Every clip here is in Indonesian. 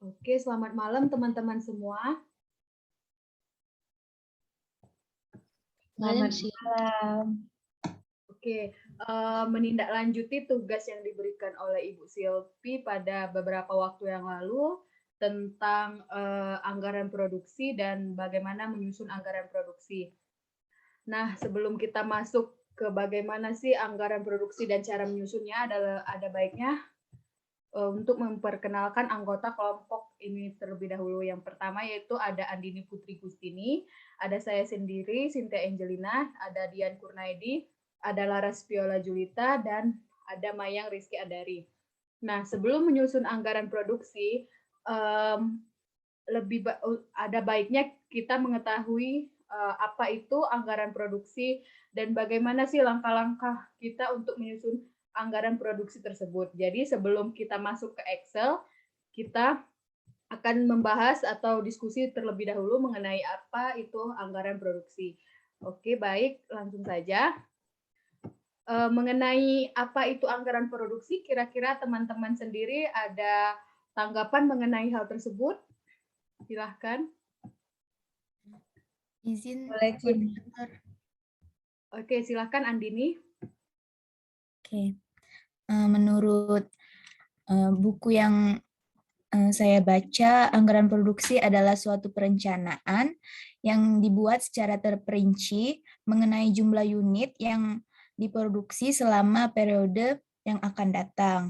Oke, selamat malam teman-teman semua. Selamat malam. Oke, menindaklanjuti tugas yang diberikan oleh Ibu Silvi pada beberapa waktu yang lalu tentang anggaran produksi dan bagaimana menyusun anggaran produksi. Nah, sebelum kita masuk ke bagaimana sih anggaran produksi dan cara menyusunnya, ada baiknya untuk memperkenalkan anggota kelompok ini terlebih dahulu. Yang pertama yaitu ada Andini Putri Gustini, ada saya sendiri, Cynthia Angelina, ada Dian Kurnaidi, ada Laras Viola Julita, dan ada Mayang Rizky Adari. Nah, sebelum menyusun anggaran produksi, ada baiknya kita mengetahui apa itu anggaran produksi dan bagaimana sih langkah-langkah kita untuk menyusun anggaran produksi tersebut. Jadi sebelum kita masuk ke Excel, kita akan membahas atau diskusi terlebih dahulu mengenai apa itu anggaran produksi. Oke, baik, langsung saja. Mengenai apa itu anggaran produksi, kira-kira teman-teman sendiri ada tanggapan mengenai hal tersebut? Silahkan. Izin. Oke, silahkan Andini. Oke. Menurut buku yang saya baca, anggaran produksi adalah suatu perencanaan yang dibuat secara terperinci mengenai jumlah unit yang diproduksi selama periode yang akan datang.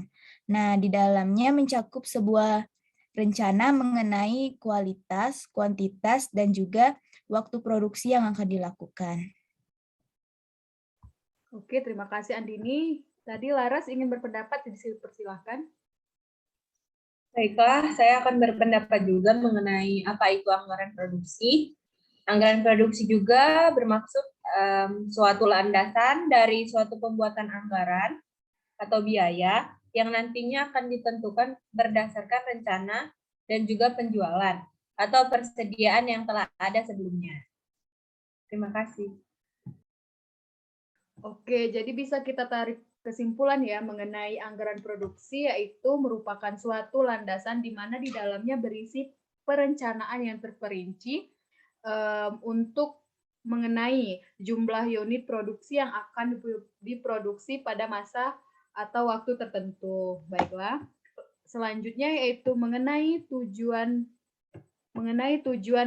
Nah, di dalamnya mencakup sebuah rencana mengenai kualitas, kuantitas, dan juga waktu produksi yang akan dilakukan. Oke, terima kasih Andini. Tadi Laras ingin berpendapat, persilahkan. Baiklah, saya akan berpendapat juga mengenai apa itu anggaran produksi. Anggaran produksi juga bermaksud suatu landasan dari suatu pembuatan anggaran atau biaya yang nantinya akan ditentukan berdasarkan rencana dan juga penjualan atau persediaan yang telah ada sebelumnya. Terima kasih. Oke, jadi bisa kita tarik kesimpulan ya mengenai anggaran produksi, yaitu merupakan suatu landasan di mana di dalamnya berisi perencanaan yang terperinci untuk mengenai jumlah unit produksi yang akan diproduksi pada masa atau waktu tertentu. Baiklah. Selanjutnya yaitu mengenai tujuan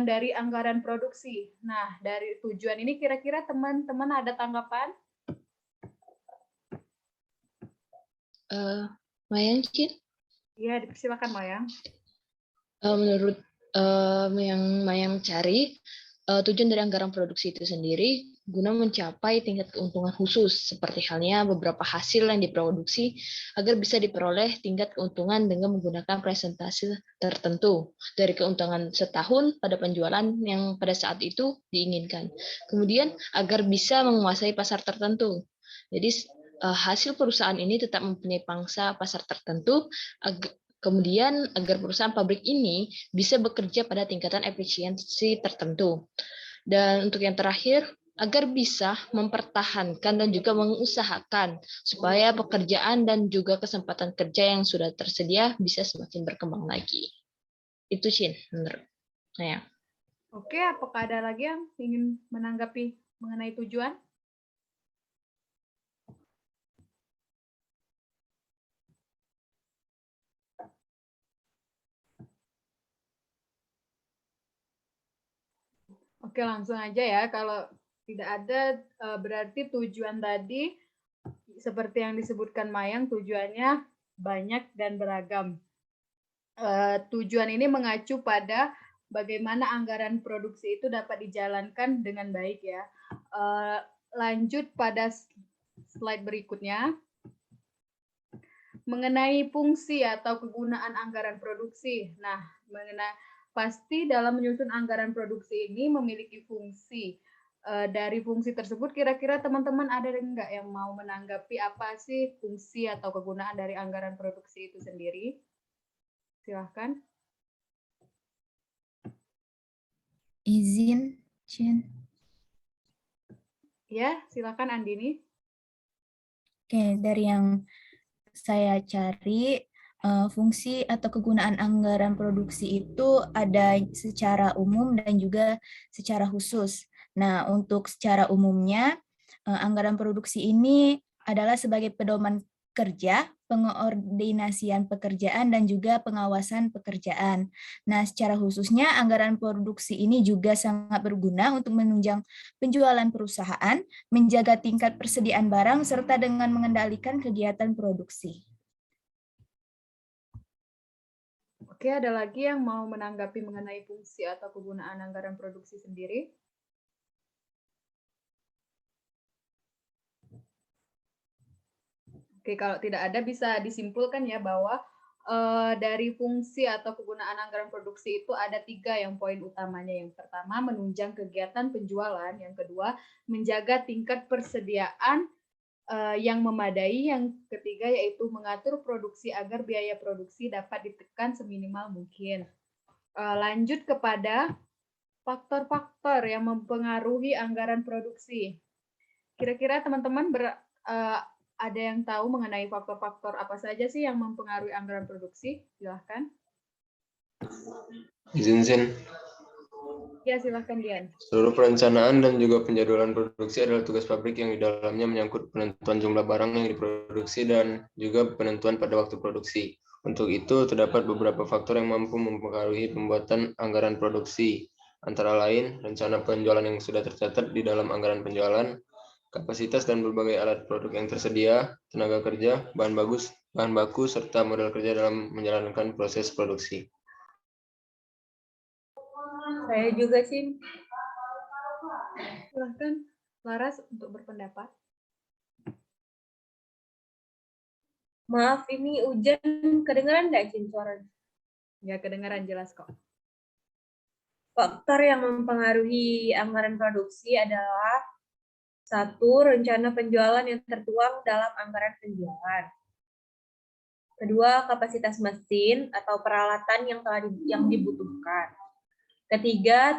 dari anggaran produksi. Nah, dari tujuan ini kira-kira teman-teman ada tanggapan? Mayang, Cin? Iya, silakan Mayang. Menurut yang Mayang cari, tujuan dari anggaran produksi itu sendiri guna mencapai tingkat keuntungan khusus, seperti halnya beberapa hasil yang diproduksi agar bisa diperoleh tingkat keuntungan dengan menggunakan presentasi tertentu dari keuntungan setahun pada penjualan yang pada saat itu diinginkan. Kemudian agar bisa menguasai pasar tertentu. Jadi hasil perusahaan ini tetap mempunyai pangsa pasar tertentu, kemudian agar perusahaan pabrik ini bisa bekerja pada tingkatan efisiensi tertentu. Dan untuk yang terakhir, agar bisa mempertahankan dan juga mengusahakan supaya pekerjaan dan juga kesempatan kerja yang sudah tersedia bisa semakin berkembang lagi. Itu Chin, menurut saya. Oke, apakah ada lagi yang ingin menanggapi mengenai tujuan? Oke, langsung aja ya. Kalau tidak ada, berarti tujuan tadi seperti yang disebutkan Mayang, tujuannya banyak dan beragam. Tujuan ini mengacu pada bagaimana anggaran produksi itu dapat dijalankan dengan baik ya. Lanjut pada slide berikutnya. Mengenai fungsi atau kegunaan anggaran produksi. Nah, pasti dalam menyusun anggaran produksi ini memiliki fungsi. Dari fungsi tersebut, kira-kira teman-teman ada nggak yang mau menanggapi apa sih fungsi atau kegunaan dari anggaran produksi itu sendiri? Silahkan. Izin, Cin. Ya, silakan Andini. Oke, dari yang saya cari, fungsi atau kegunaan anggaran produksi itu ada secara umum dan juga secara khusus. Nah, untuk secara umumnya, anggaran produksi ini adalah sebagai pedoman kerja, pengoordinasian pekerjaan, dan juga pengawasan pekerjaan. Nah, secara khususnya anggaran produksi ini juga sangat berguna untuk menunjang penjualan perusahaan, menjaga tingkat persediaan barang, serta dengan mengendalikan kegiatan produksi. Oke, ada lagi yang mau menanggapi mengenai fungsi atau kegunaan anggaran produksi sendiri? Oke, kalau tidak ada bisa disimpulkan ya bahwa dari fungsi atau kegunaan anggaran produksi itu ada 3 yang poin utamanya. Yang pertama, menunjang kegiatan penjualan. Yang kedua, menjaga tingkat persediaan yang memadai. Yang ketiga, yaitu mengatur produksi agar biaya produksi dapat ditekan seminimal mungkin. Lanjut kepada faktor-faktor yang mempengaruhi anggaran produksi. Kira-kira teman-teman ada yang tahu mengenai faktor-faktor apa saja sih yang mempengaruhi anggaran produksi? Silahkan. Izin. Ya, silahkan Dian. Seluruh perencanaan dan juga penjadwalan produksi adalah tugas pabrik yang di dalamnya menyangkut penentuan jumlah barang yang diproduksi dan juga penentuan pada waktu produksi. Untuk itu, terdapat beberapa faktor yang mampu mempengaruhi pembuatan anggaran produksi, antara lain rencana penjualan yang sudah tercatat di dalam anggaran penjualan, kapasitas dan berbagai alat produk yang tersedia, tenaga kerja, bahan baku, serta modal kerja dalam menjalankan proses produksi. Saya juga sih. Silahkan Laras untuk berpendapat. Maaf, ini hujan kedengeran nggak Cin suaranya? Ya, kedengaran jelas kok. Faktor yang mempengaruhi anggaran produksi adalah 1. Rencana penjualan yang tertuang dalam anggaran penjualan. 2. Kapasitas mesin atau peralatan yang dibutuhkan. 3.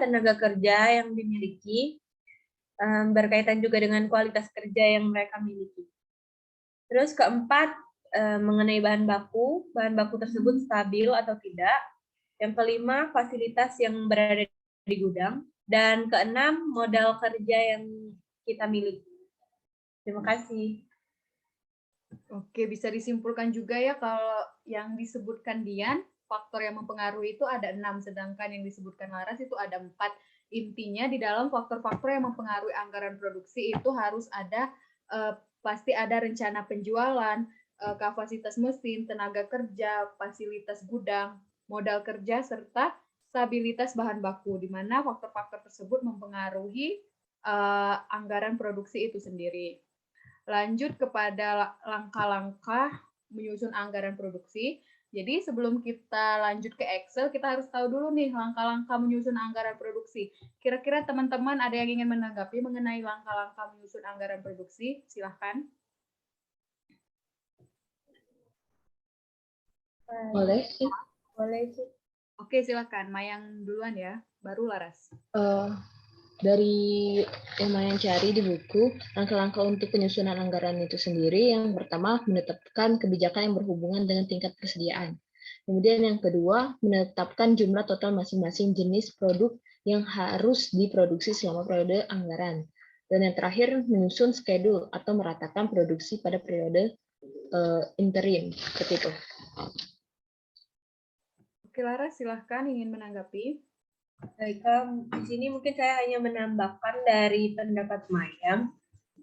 Tenaga kerja yang dimiliki, berkaitan juga dengan kualitas kerja yang mereka miliki. Terus 4, mengenai bahan baku tersebut stabil atau tidak. Yang 5, fasilitas yang berada di gudang. Dan 6, modal kerja yang kita miliki. Terima kasih. Oke, bisa disimpulkan juga ya kalau yang disebutkan Dian, faktor yang mempengaruhi itu ada 6, sedangkan yang disebutkan Laras itu ada 4. Intinya di dalam faktor-faktor yang mempengaruhi anggaran produksi itu harus ada, pasti ada rencana penjualan, kapasitas mesin, tenaga kerja, fasilitas gudang, modal kerja, serta stabilitas bahan baku, di mana faktor-faktor tersebut mempengaruhi anggaran produksi itu sendiri. Lanjut kepada langkah-langkah menyusun anggaran produksi. Jadi sebelum kita lanjut ke Excel, kita harus tahu dulu nih langkah-langkah menyusun anggaran produksi. Kira-kira teman-teman ada yang ingin menanggapi mengenai langkah-langkah menyusun anggaran produksi? Silahkan. Boleh sih. Boleh sih. Oke, silahkan. Mayang duluan ya, baru Laras. Dari yang Mayang cari di buku, langkah-langkah untuk penyusunan anggaran itu sendiri, yang pertama menetapkan kebijakan yang berhubungan dengan tingkat persediaan. Kemudian yang kedua, menetapkan jumlah total masing-masing jenis produk yang harus diproduksi selama periode anggaran. Dan yang terakhir, menyusun schedule atau meratakan produksi pada periode interim. Seperti itu. Oke, Laras, silahkan ingin menanggapi. Baik, di sini mungkin saya hanya menambahkan dari pendapat Mayang.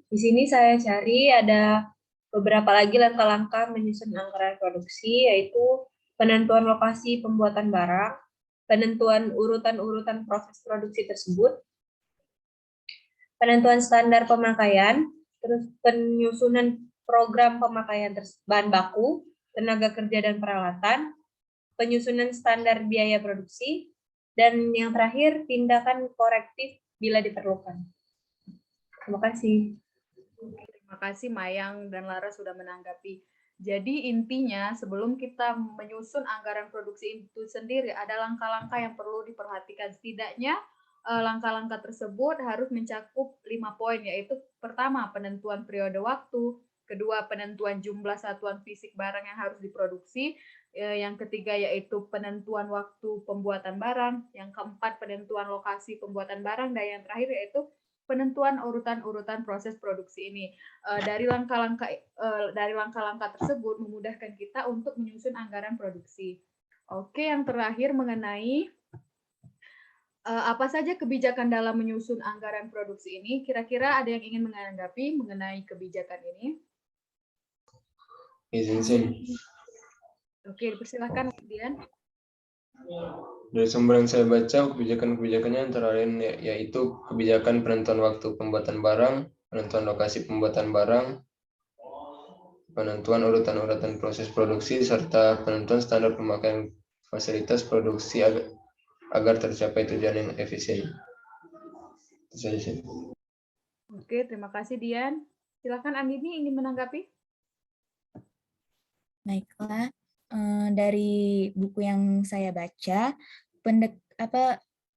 Di sini saya cari ada beberapa lagi langkah-langkah menyusun anggaran produksi, yaitu penentuan lokasi pembuatan barang, penentuan urutan-urutan proses produksi tersebut, penentuan standar pemakaian, terus penyusunan program pemakaian bahan baku, tenaga kerja dan peralatan, penyusunan standar biaya produksi, dan yang terakhir, tindakan korektif bila diperlukan. Terima kasih. Terima kasih Mayang dan Lara sudah menanggapi. Jadi intinya sebelum kita menyusun anggaran produksi itu sendiri, ada langkah-langkah yang perlu diperhatikan. Setidaknya langkah-langkah tersebut harus mencakup 5 poin, yaitu pertama, penentuan periode waktu, kedua, penentuan jumlah satuan fisik barang yang harus diproduksi, Yang ketiga yaitu penentuan waktu pembuatan barang, yang keempat penentuan lokasi pembuatan barang, dan yang terakhir yaitu penentuan urutan-urutan proses produksi ini. Dari langkah-langkah tersebut memudahkan kita untuk menyusun anggaran produksi. Oke, yang terakhir mengenai apa saja kebijakan dalam menyusun anggaran produksi ini. Kira-kira ada yang ingin menanggapi mengenai kebijakan ini? Izin Sin. Oke, persilahkan Dian. Dari sumber yang saya baca, kebijakan-kebijakannya antara lain yaitu kebijakan penentuan waktu pembuatan barang, penentuan lokasi pembuatan barang, penentuan urutan-urutan proses produksi, serta penentuan standar pemakaian fasilitas produksi agar tercapai tujuan yang efisien. Itu saja sih. Oke, terima kasih Dian. Silakan Andini ingin menanggapi. Baiklah, dari buku yang saya baca,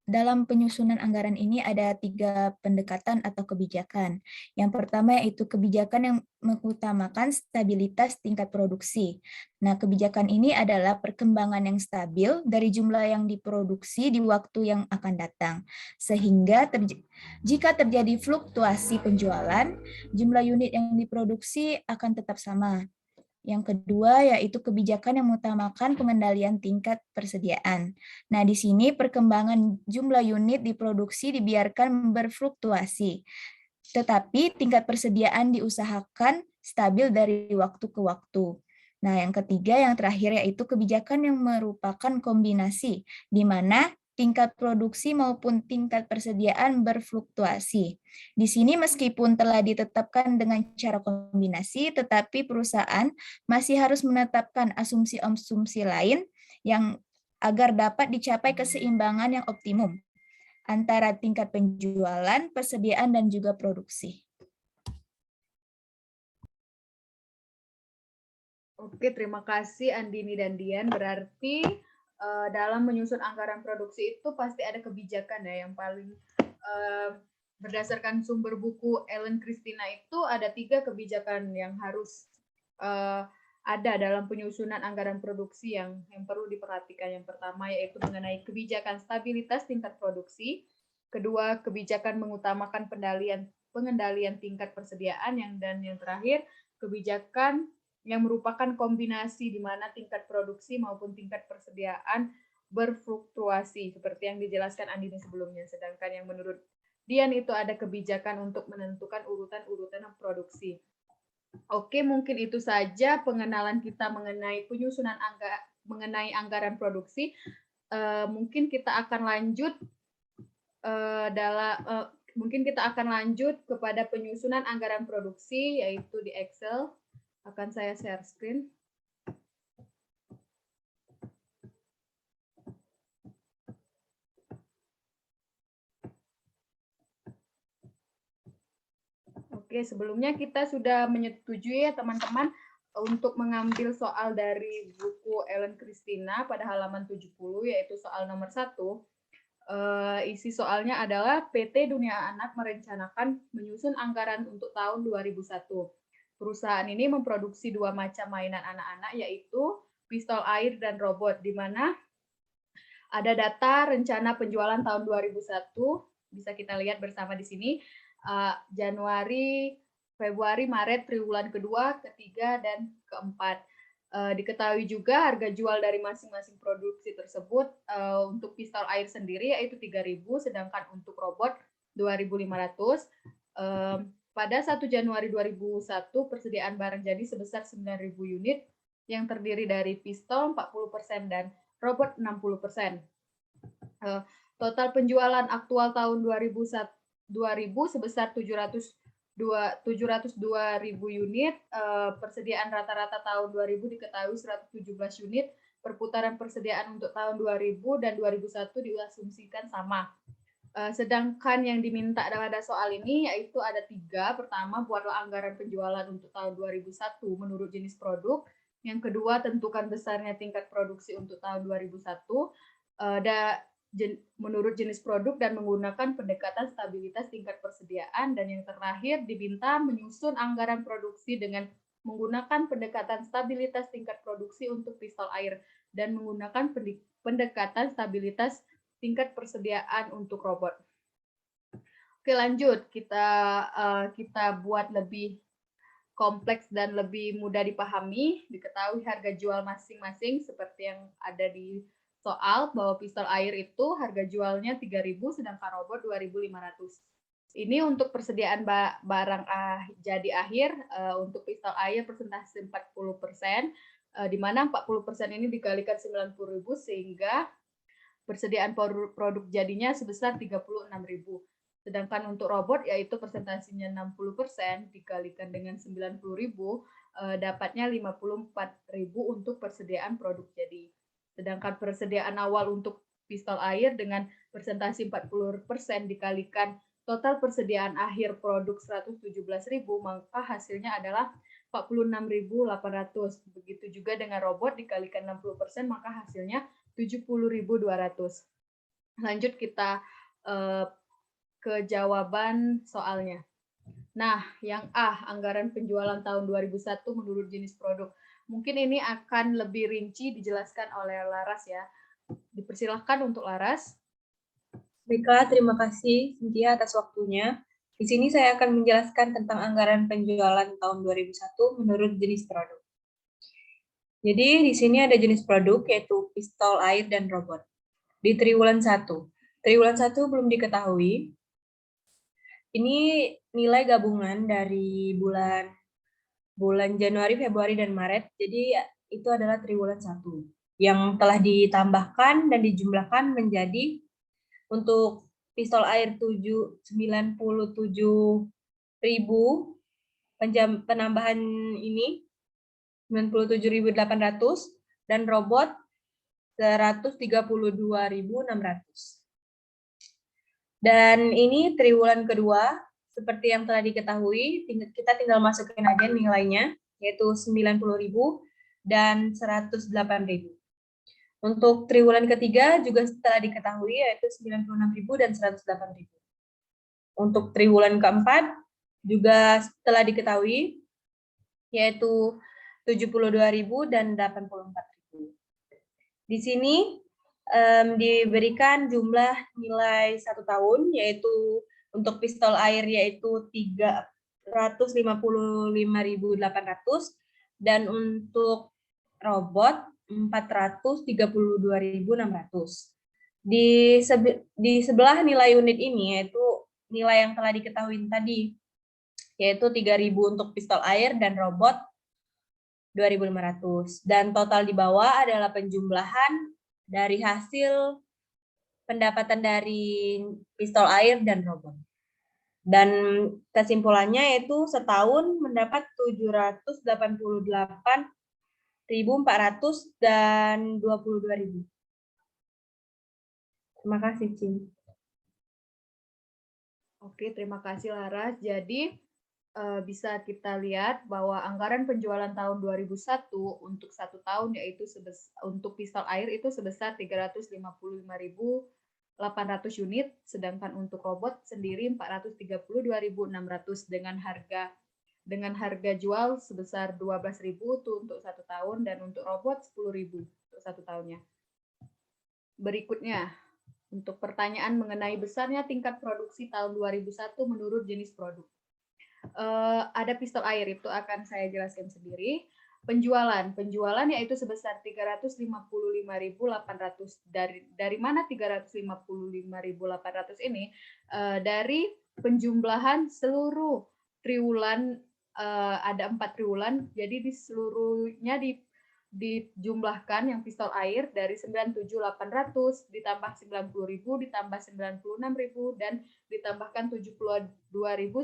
dalam penyusunan anggaran ini ada 3 pendekatan atau kebijakan. Yang pertama yaitu kebijakan yang mengutamakan stabilitas tingkat produksi. Nah, kebijakan ini adalah perkembangan yang stabil dari jumlah yang diproduksi di waktu yang akan datang. Sehingga jika terjadi fluktuasi penjualan, jumlah unit yang diproduksi akan tetap sama. Yang kedua yaitu kebijakan yang mengutamakan pengendalian tingkat persediaan. Nah, di sini perkembangan jumlah unit diproduksi dibiarkan berfluktuasi, tetapi tingkat persediaan diusahakan stabil dari waktu ke waktu. Nah, yang ketiga, yang terakhir yaitu kebijakan yang merupakan kombinasi, di mana tingkat produksi maupun tingkat persediaan berfluktuasi. Di sini meskipun telah ditetapkan dengan cara kombinasi, tetapi perusahaan masih harus menetapkan asumsi-asumsi lain yang agar dapat dicapai keseimbangan yang optimum antara tingkat penjualan, persediaan, dan juga produksi. Oke, terima kasih Andini dan Dian. Berarti dalam menyusun anggaran produksi itu pasti ada kebijakan ya, yang paling berdasarkan sumber buku Ellen Christina itu ada 3 kebijakan yang harus ada dalam penyusunan anggaran produksi yang perlu diperhatikan. Yang pertama yaitu mengenai kebijakan stabilitas tingkat produksi, kedua kebijakan mengutamakan pengendalian tingkat persediaan, dan yang terakhir kebijakan yang merupakan kombinasi di mana tingkat produksi maupun tingkat persediaan berfluktuasi seperti yang dijelaskan Andini sebelumnya. Sedangkan yang menurut Dian itu ada kebijakan untuk menentukan urutan-urutan produksi. Oke, mungkin itu saja pengenalan kita mengenai penyusunan mengenai anggaran produksi. Mungkin kita akan lanjut kepada penyusunan anggaran produksi yaitu di Excel. Akan saya share screen. Oke, sebelumnya kita sudah menyetujui ya teman-teman untuk mengambil soal dari buku Ellen Christina pada halaman 70, yaitu soal nomor 1. Isi soalnya adalah PT Dunia Anak merencanakan menyusun anggaran untuk tahun 2001. Perusahaan ini memproduksi 2 macam mainan anak-anak, yaitu pistol air dan robot, di mana ada data rencana penjualan tahun 2001, bisa kita lihat bersama di sini, Januari, Februari, Maret, triwulan kedua, ketiga, dan keempat. Diketahui juga harga jual dari masing-masing produksi tersebut untuk pistol air sendiri yaitu 3.000, sedangkan untuk robot 2.500. Pada 1 Januari 2001, persediaan barang jadi sebesar 9.000 unit yang terdiri dari pistol 40% dan robot 60%. Total penjualan aktual tahun 2000 sebesar 702.000 unit. Persediaan rata-rata tahun 2000 diketahui 117 unit. Perputaran persediaan untuk tahun 2000 dan 2001 diasumsikan sama. Sedangkan yang diminta pada soal ini yaitu ada 3. Pertama, buatlah anggaran penjualan untuk tahun 2001 menurut jenis produk. Yang kedua, tentukan besarnya tingkat produksi untuk tahun 2001 menurut jenis produk dan menggunakan pendekatan stabilitas tingkat persediaan. Dan yang terakhir, diminta menyusun anggaran produksi dengan menggunakan pendekatan stabilitas tingkat produksi untuk pistol air dan menggunakan pendekatan stabilitas tingkat persediaan untuk robot. Oke, lanjut. Kita buat lebih kompleks dan lebih mudah dipahami. Diketahui harga jual masing-masing seperti yang ada di soal, bahwa pistol air itu harga jualnya 3.000 sedangkan robot 2.500. Ini untuk persediaan barang jadi akhir. Untuk pistol air persentase 40%, di mana 40% ini dikalikan 90.000 sehingga persediaan produk jadinya sebesar 36.000. Sedangkan untuk robot yaitu persentasenya 60% dikalikan dengan 90.000, dapatnya 54.000 untuk persediaan produk jadi. Sedangkan persediaan awal untuk pistol air dengan persentase 40% dikalikan total persediaan akhir produk 117.000, maka hasilnya adalah 46.800. Begitu juga dengan robot dikalikan 60%, maka hasilnya 70.200. Lanjut kita ke jawaban soalnya. Nah, yang A, anggaran penjualan tahun 2001 menurut jenis produk. Mungkin ini akan lebih rinci dijelaskan oleh Laras ya. Dipersilahkan untuk Laras. Baiklah, terima kasih Cynthia atas waktunya. Di sini saya akan menjelaskan tentang anggaran penjualan tahun 2001 menurut jenis produk. Jadi di sini ada jenis produk yaitu pistol air dan robot. Di triwulan 1. Triwulan 1 belum diketahui. Ini nilai gabungan dari bulan Januari, Februari, dan Maret. Jadi itu adalah triwulan 1 yang telah ditambahkan dan dijumlahkan menjadi untuk pistol air 97.000, penambahan ini 97.800, dan robot 132.600. Dan ini triwulan kedua, seperti yang telah diketahui, kita tinggal masukin aja nilainya, yaitu 90.000 dan 108.000. Untuk triwulan ketiga juga telah diketahui, yaitu 96.000 dan 108.000. Untuk triwulan keempat juga telah diketahui, yaitu 72.000 dan 84.000. Di sini diberikan jumlah nilai 1 tahun, yaitu untuk pistol air yaitu 355.800 dan untuk robot 432.600. Di sebelah nilai unit ini yaitu nilai yang telah diketahui tadi, yaitu 3.000 untuk pistol air dan robot 2.500. Dan total di bawah adalah penjumlahan dari hasil pendapatan dari pistol air dan robot. Dan kesimpulannya yaitu setahun mendapat 788.400 dan 22.000. Terima kasih, Cin. Oke, terima kasih Laras. Jadi bisa kita lihat bahwa anggaran penjualan tahun 2001 untuk 1 tahun yaitu untuk pistol air itu sebesar 355.800 unit, sedangkan untuk robot sendiri 432.600 dengan harga jual sebesar 12.000 untuk 1 tahun dan untuk robot 10.000 untuk 1 tahunnya. Berikutnya, untuk pertanyaan mengenai besarnya tingkat produksi tahun 2001 menurut jenis produk. Ada pistol air, itu akan saya jelaskan sendiri. Penjualan yaitu sebesar 355.800. Dari mana 355.800 ini? Dari penjumlahan seluruh triwulan, ada 4 triwulan, jadi di seluruhnya dijumlahkan yang pistol air dari 97.800 ditambah 90.000 ditambah 96.000 dan ditambahkan 72.000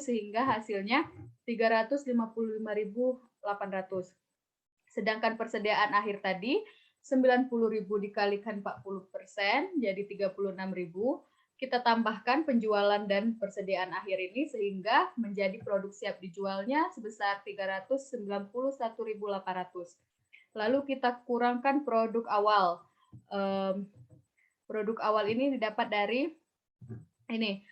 sehingga hasilnya 355.800. Sedangkan persediaan akhir tadi 90.000 dikalikan 40% jadi 36.000. Kita tambahkan penjualan dan persediaan akhir ini sehingga menjadi produk siap dijualnya sebesar 391.800. Lalu kita kurangkan produk awal. Produk awal ini didapat dari ini,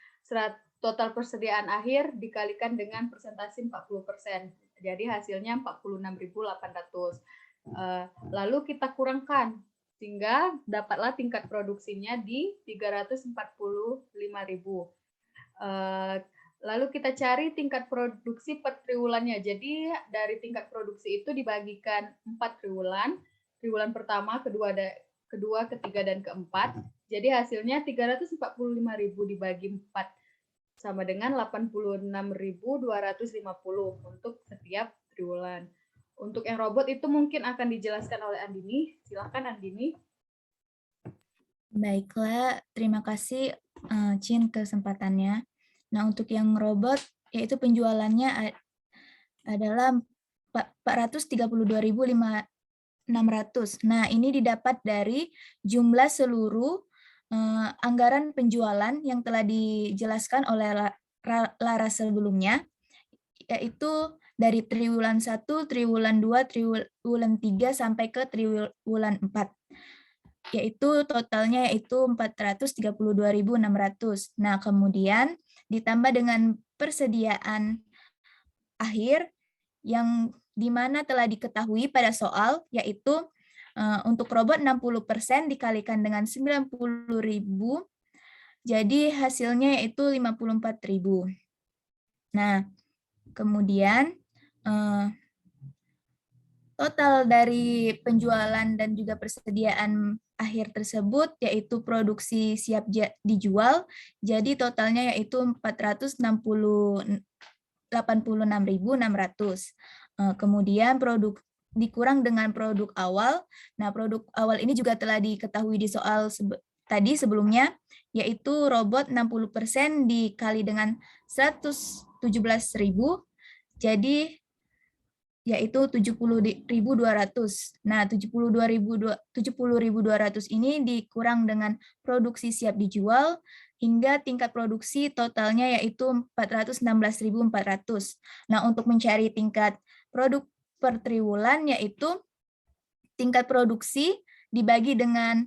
total persediaan akhir dikalikan dengan persentase 40%. Jadi hasilnya 46.800. Lalu kita kurangkan sehingga dapatlah tingkat produksinya di 345.000. Lalu kita cari tingkat produksi per triwulannya. Jadi dari tingkat produksi itu dibagikan 4 triwulan. Triwulan pertama, kedua, ketiga, dan keempat. Jadi hasilnya 345.000 dibagi 4 sama dengan 86.250 untuk setiap triwulan. Untuk yang robot itu mungkin akan dijelaskan oleh Andini. Silakan Andini. Baiklah, terima kasih Chin kesempatannya. Nah, untuk yang robot yaitu penjualannya adalah 432.600. Nah, ini didapat dari jumlah seluruh anggaran penjualan yang telah dijelaskan oleh Lara sebelumnya, yaitu dari triwulan 1, triwulan 2, triwulan 3 sampai ke triwulan 4. Yaitu totalnya yaitu 432.600. Nah, kemudian ditambah dengan persediaan akhir yang dimana telah diketahui pada soal, yaitu untuk robot 60% dikalikan dengan 90.000, jadi hasilnya yaitu 54.000. Nah, kemudian total dari penjualan dan juga persediaan akhir tersebut yaitu produksi siap dijual, jadi totalnya yaitu 486.600. Kemudian produk dikurang dengan produk awal. Nah, produk awal ini juga telah diketahui di soal tadi sebelumnya, yaitu robot 60% dikali dengan 117.000, jadi yaitu 70.200. Nah, 70.200 ini dikurang dengan produksi siap dijual hingga tingkat produksi totalnya yaitu 416.400. Nah, untuk mencari tingkat produk per triwulan yaitu tingkat produksi dibagi dengan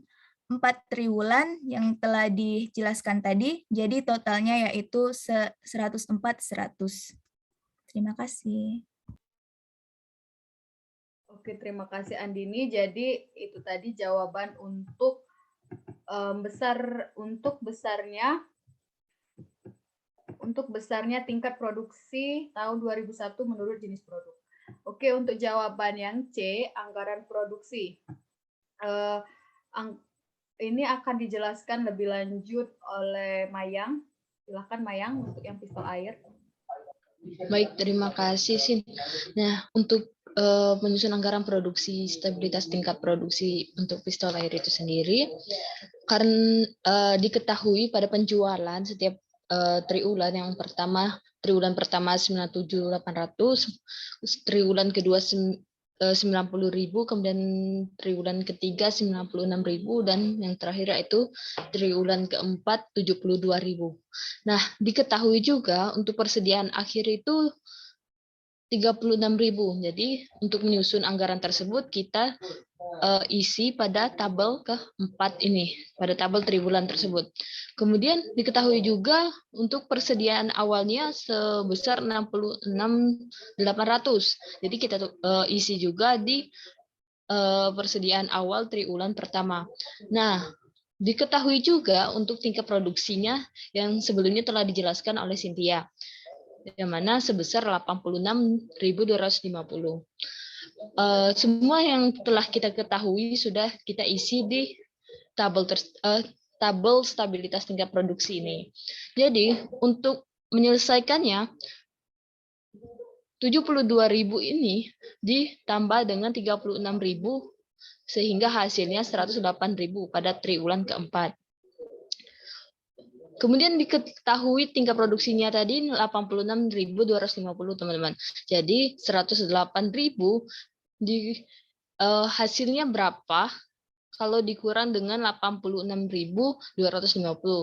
4 triwulan yang telah dijelaskan tadi, jadi totalnya yaitu 104.100. Terima kasih. Oke, terima kasih Andini. Jadi itu tadi jawaban untuk besarnya tingkat produksi tahun 2001 menurut jenis produk. Oke, untuk jawaban yang C, anggaran produksi. Ini akan dijelaskan lebih lanjut oleh Mayang. Silakan Mayang untuk yang pistol air. Baik, terima kasih Sin. Nah, untuk menyusun anggaran produksi stabilitas tingkat produksi untuk pistol air itu sendiri, karena diketahui pada penjualan setiap triwulan yang pertama, triwulan pertama 97.800, triwulan kedua 90.000, kemudian triwulan ketiga 96.000, dan yang terakhir itu triwulan keempat 72.000. Nah, diketahui juga untuk persediaan akhir itu 36.000. Jadi untuk menyusun anggaran tersebut kita isi pada tabel keempat ini, pada tabel triwulan tersebut. Kemudian diketahui juga untuk persediaan awalnya sebesar 66.800. Jadi kita isi juga di persediaan awal triwulan pertama. Nah, diketahui juga untuk tingkat produksinya yang sebelumnya telah dijelaskan oleh Cynthia, yang mana sebesar 86.250. Semua yang telah kita ketahui sudah kita isi di tabel stabilitas tingkat produksi ini. Jadi untuk menyelesaikannya 72.000 ini ditambah dengan 36.000 sehingga hasilnya 108.000 pada triwulan keempat. Kemudian diketahui tingkat produksinya tadi 86.250, teman-teman. Jadi 108.000 hasilnya berapa kalau dikurang dengan 86.250,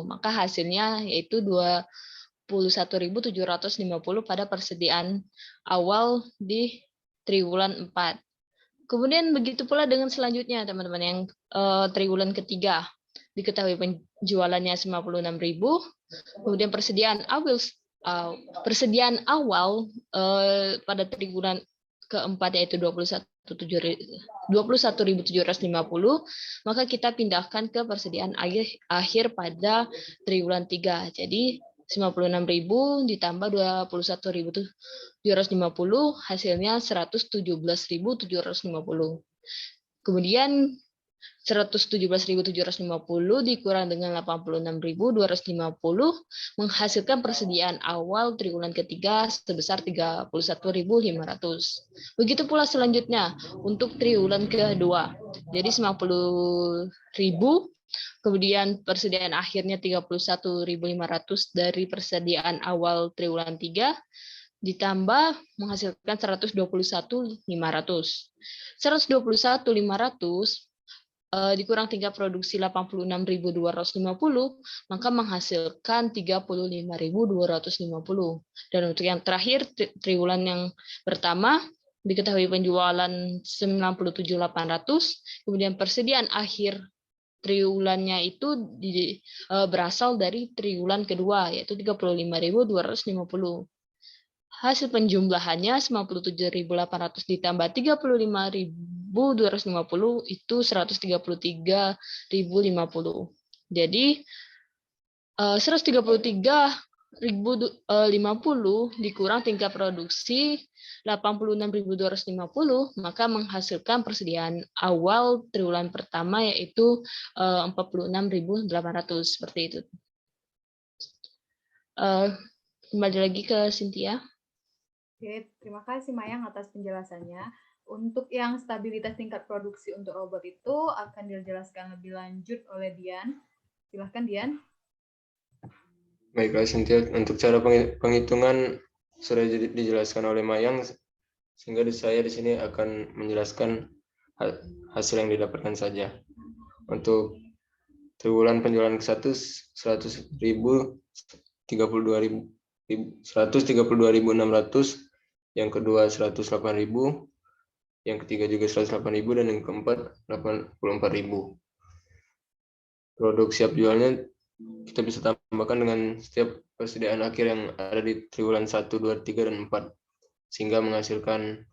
maka hasilnya yaitu 21.750 pada persediaan awal di triwulan 4. Kemudian begitu pula dengan selanjutnya, teman-teman, yang triwulan ketiga. Diketahui penjualannya 56.000, kemudian persediaan persediaan awal pada triwulan keempat yaitu 21.750, maka kita pindahkan ke persediaan akhir pada triwulan 3. Jadi 56.000 ditambah 21.750 hasilnya 117.750. Kemudian 117.750 dikurang dengan 86.250 menghasilkan persediaan awal triwulan ketiga sebesar 31.500. Begitu pula selanjutnya untuk triwulan kedua. Jadi 90.000, kemudian persediaan akhirnya 31.500 dari persediaan awal triwulan 3 ditambah menghasilkan 121.500. 121.500 dikurang tingkat produksi 86.250, maka menghasilkan 35.250. Dan untuk yang terakhir, triwulan yang pertama, diketahui penjualan 97.800, kemudian persediaan akhir triwulannya itu berasal dari triwulan kedua, yaitu 35.250. Hasil penjumlahannya 97.800 ditambah 35.250 itu 133.050. Jadi 133.050 dikurang tingkat produksi 86.250, maka menghasilkan persediaan awal triwulan pertama yaitu 46.800, seperti itu. Kembali lagi ke Cynthia. Oke, terima kasih Mayang atas penjelasannya. Untuk yang stabilitas tingkat produksi untuk robot itu akan dijelaskan lebih lanjut oleh Dian. Silahkan Dian. Baiklah Cynthia, untuk cara penghitungan sudah dijelaskan oleh Mayang, sehingga saya di sini akan menjelaskan hasil yang didapatkan saja. Untuk triwulan penjualan ke-1 132.600, yang kedua 108.000, yang ketiga juga 108.000, dan yang keempat 84.000. Produk siap jualnya kita bisa tambahkan dengan setiap persediaan akhir yang ada di triwulan 1, 2, 3, dan 4, sehingga menghasilkan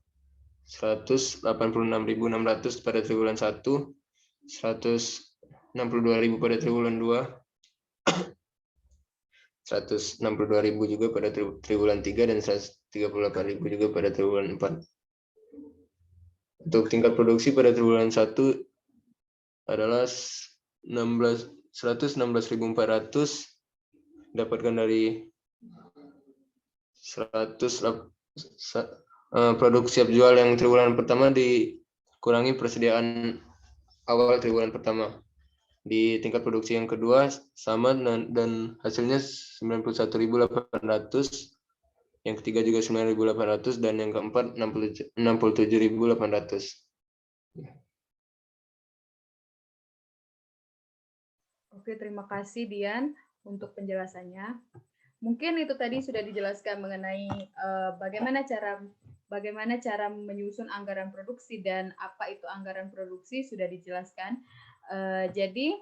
186.600 pada triwulan 1, 162.000 pada triwulan 2, 162.000 juga pada triwulan 3, dan 138.000 juga pada triwulan 4. Untuk tingkat produksi pada triwulan 1 adalah 116.400 dapatkan dari 100 produk siap jual yang triwulan pertama dikurangi persediaan awal triwulan pertama. Di tingkat produksi yang kedua sama dan hasilnya 91.800, yang ketiga juga 9.800, dan yang keempat 67.800. Oke, terima kasih Dian untuk penjelasannya. Mungkin itu tadi sudah dijelaskan mengenai bagaimana cara menyusun anggaran produksi dan apa itu anggaran produksi sudah dijelaskan. Jadi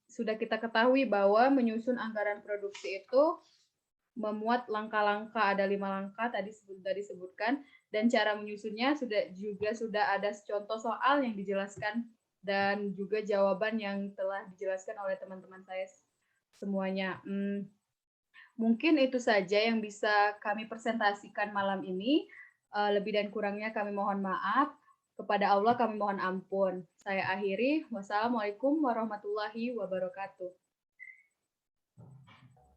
sudah kita ketahui bahwa menyusun anggaran produksi itu memuat langkah-langkah, ada 5 langkah tadi disebutkan, dan cara menyusunnya sudah ada contoh soal yang dijelaskan dan juga jawaban yang telah dijelaskan oleh teman-teman saya semuanya. Mungkin itu saja yang bisa kami presentasikan malam ini. Lebih dan kurangnya kami mohon maaf. Kepada Allah kami mohon ampun. Saya akhiri. Wassalamualaikum warahmatullahi wabarakatuh.